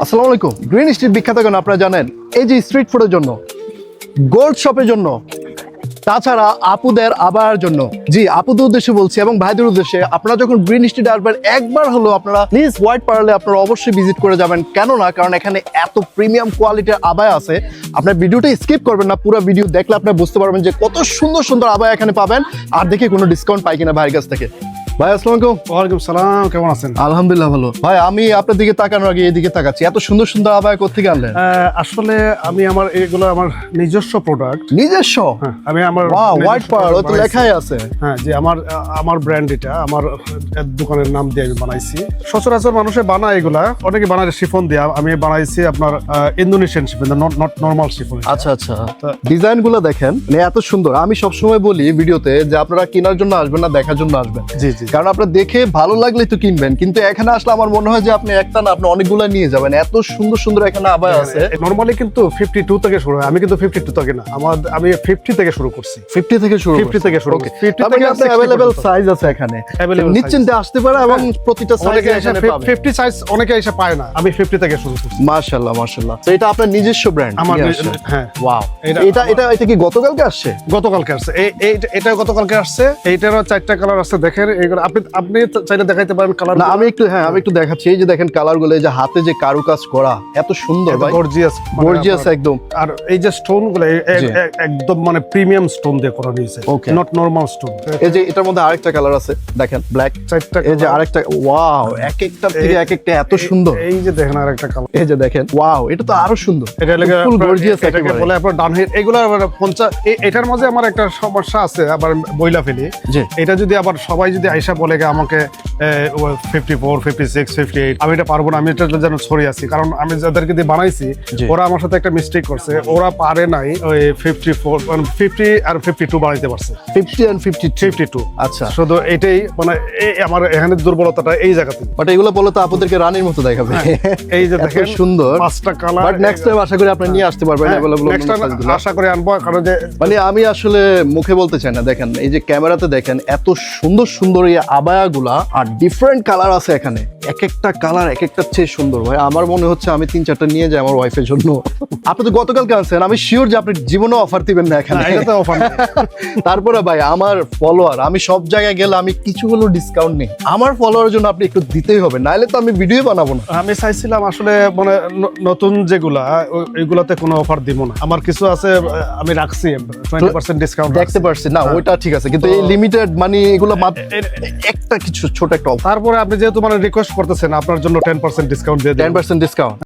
আসসালামু আলাইকুম। Green street বিখ্যাত কেন আপনারা জানেন? এই যে স্ট্রিট ফুডের জন্য, গোল্ড শপের জন্য, তাছাড়া আপুদের আবার জন্য। জি, আপুদের উদ্দেশ্যে বলছি এবং ভাইদের উদ্দেশ্যে, আপনারা যখন গ্রিন স্ট্রিট আসবেন একবার হলো আপনারা প্লিজ হোয়াইট পার্লে আপনারা অবশ্যই ভিজিট করে যাবেন। কেন না, কারণ এখানে এত প্রিমিয়াম কোয়ালিটির আবায়া আছে। আপনার ভিডিওটা স্কিপ করবেন না, পুরো ভিডিও দেখলে আপনারা বুঝতে পারবেন যে কত সুন্দর সুন্দর আবায়া এখানে পাবেন। আর দেখি কোনো ডিসকাউন্ট পাই কিনা ভাইয়ের কাছ থেকে। ভাই আসসালামু আলাইকুম। ওয়ালাইকুম সালাম, কেমন আছেন? আলহামদুলিল্লাহ ভালো। ভাই আমি আপনার দিকে তাকানোর আগে এদিকে তাকাচ্ছি, এত সুন্দর সুন্দর আবায়া কোত্থেকে আনলেন? আসলে আমি এগুলো আমার নিজস্ব প্রোডাক্ট। নিজস্ব? আমি আমার হোয়াইট পার্ল, ওই তো লেখাই আছে। হ্যাঁ, যে আমার ব্র্যান্ড, এটা আমার দোকানের নাম দিয়ে আমি বানাইছি। সচরাচর মানুষে বানায় এগুলা, অনেকে বানায় শিফন দিয়ে, আমি বানাইছি আপনার Indonesian chiffon, not normal chiffon. আচ্ছা আচ্ছা, ডিজাইন গুলো দেখেন, মানে এত সুন্দর। আমি সবসময় বলি ভিডিওতে যে আপনারা কেনার জন্য আসবেন না, দেখার জন্য আসবেন। জি জি, কারণ আপনারা দেখে ভালো লাগলে তো কিনবেন, কিন্তু এখানে আসলে আমার মনে হয় যে আপনি একটা না, আপনি অনেকগুলো নিয়ে যাবেন। এত সুন্দর সুন্দর এখানে আবায়া আছে। নরমালি কিন্তু 52 থেকে শুরু হয়, আমি কিন্তু 52 থেকে না, আমি 50 থেকে শুরু করছি। 50 থেকে শুরু? 50 থেকে শুরু। 50 থেকে আপনি अवेलेबल সাইজ আছে এখানে, নিশ্চিন্তে আসতে পারে এবং প্রতিটা সাইজে এখানে পাবেন। 50 সাইজ অনেকে এসে পায় না, আমি 50 থেকে শুরু করছি। মাশাআল্লাহ মাশাআল্লাহ। তো এটা আপনার নিজস্ব ব্র্যান্ড? আমার, হ্যাঁ। ওয়াও, এটা কি গতকালকে আসছে? গতকালকে আসছে, এটা গতকালকে আসছে। এইটারও 4টা কালার আছে, দেখেন। এইগুলো আপনি চাইলে দেখাইতে পারেন কালার। না, আমি একটু দেখাচ্ছি। এই যে দেখেন কালার গুলো, এই যে হাতে যে কারুকাজ করা, এত সুন্দর ভাই, গর্জিয়াস একদম। আর এই যে স্টোন গুলো একদম মানে প্রিমিয়াম স্টোন দিয়ে করা হয়েছে, নট নরমাল স্টোন। এই যে এটার মধ্যে আরেকটা কালার আছে, দেখেন ব্ল্যাক। 4টা, এই যে আরেকটা, ওয়াও, এক একটা থেকে এক একটা এত সুন্দর। এই যে দেখেন আরেকটা কালার, এই যে দেখেন, ওয়াও, এটা তো আরো সুন্দর। এটা ফুল গর্জিয়াস এটাকে বলে আপনার ডান হেড। এগুলো 50। এটার মাঝে আমার একটা সমস্যা আছে, আবার বইলা ফেলি। এটা যদি আবার সবাই যদি আইসা বলে আমাকে 54, 56, 58, আমি এটা পারবো না, আমি এটা যেন ছড়িয়ে আছি। কারণ আমি যাদেরকে দিয়ে বানাইছি, ওরা আমার সাথে একটা মিস্টেক করছে, ওরা পারে নাই ওই 54, 50 আর 52 বানাইতে পারছে। 50 and 52। আচ্ছা, শুধু এটাই মানে আমার এখানে দুর্বলতাটা এই জায়গাতে। বাট এগুলো বলে তো আপনাদেরকে রানীর মতো দেখাবে। এই যে দেখেন সুন্দর 5টা কালার। বাট নেক্সট টাইম আশা করি আপনি নিয়ে আসতে পারবেন। নেক্সট টাইম আশা করে আনবো। কারণ যে মানে আমি আসলে মুখে বলতে চাই না, দেখেন এই যে ক্যামেরাতে দেখেন এত সুন্দর সুন্দর এই আবায়াগুলা, আর ডিফারেন্ট কালার আছে এখানে। এক একটা কালার এক একটা চেয়ে সুন্দর ভাই। আমার মনে হচ্ছে আমি 3-4টা নিয়ে যাই আমার ওয়াইফের জন্য। আপনি তো গতকালকে আনছেন, আমি শিওর যে আপনি জীবনে অফার দিবেন না এখানে। তারপরে ভাই আমার ফলোয়ার, আমি সব জায়গায় গেলে আমি কিছু হলেও ডিসকাউন্ট নেই। আমার ফলোয়ারের জন্য আপনি একটু দিতেই হবে, নাহলে তো আমি ভিডিও বানাবো না। আমি চাইছিলাম আসলে মানে নতুন যেগুলা, ওইগুলাতে কোনো অফার দিব না। আমার কিছু আছে, আমি রাখছি 20% ডিসকাউন্ট। দেখতে পারছি না, ওইটা ঠিক আছে, কিন্তু এই লিমিটেড মানে এগুলো একটা কিছু ছোট একটা অফার। তারপরে আপনি যেহেতু মানে রিকোয়েস্ট করতেছেন, আপনার জন্য 10% ডিসকাউন্ট দিয়ে 10% ডিসকাউন্ট।